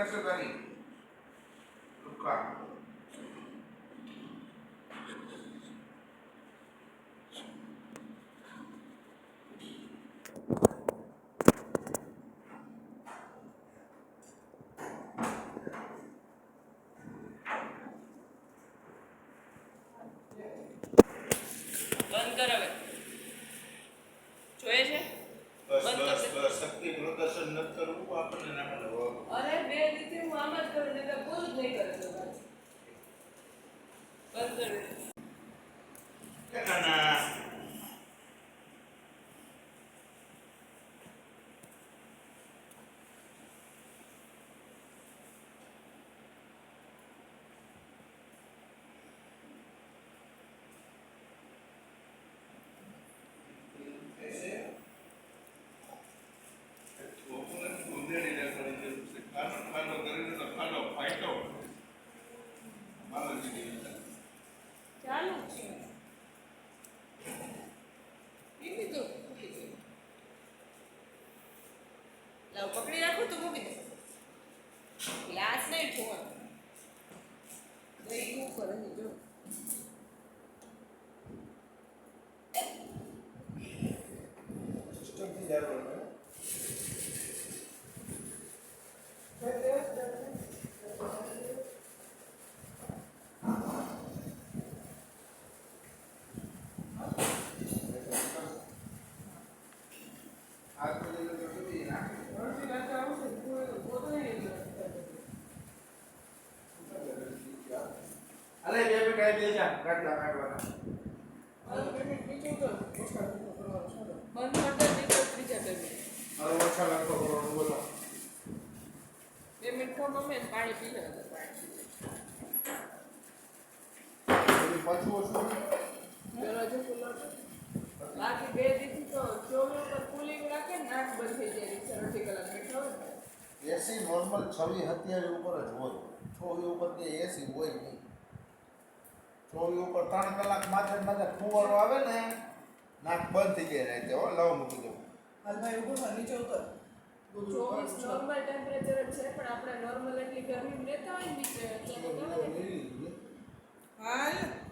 કરશે તારી લુકા બંધ કર હવે જોઈએ છે બસ બસ બસ શક્તિ પ્રદર્શન ન કરવું આપણને ના મળે અરે બે રીતે હું આમ જ કરું ને તો પૂરું જ નહીં કરે તો બંધ કર કે ના ચાલુ છે કીધું લાવ પકડી રાખો તો મૂકી દે ગ્લાસ નહીં ફોન દઈ શું કરે છે જો સિસ્ટમ થી જરૂર અરે બે બે કાઈ દે જા કાઢવાના બંધ કરતા નહીં તો ત્રીજા કરવી અરે ઓછા લાગતો કરવાનું બોલો 2 મિનિટ ખાવ મમ્મી પાણી પી લે પાણી પાછું ઓછું પેલો જો કુલર બાકી 2 દિવસ તો 24 ઉપર કુલિંગ રાખે ને નાક બંધ થઈ જાય રિક્ષા અડધી કલાક બેઠો હોય ને એસી નોર્મલ 26 27 ઉપર જ હોય 24 ઉપર કે એસી હોય નહીં 24 ઉપર 3 કલાક માથે ફુવારો આવે ને નાક બંધ થઈ જાય રાતે હો લાવ મૂકી દઉં હાલ ભાઈ ઉપર નીચે ઉતર 24 નોર્મલ ટેમ્પરેચર છે પણ આપણે નોર્મલ એટલી ગરમી લેતા હોય નીચે એટલે હાલ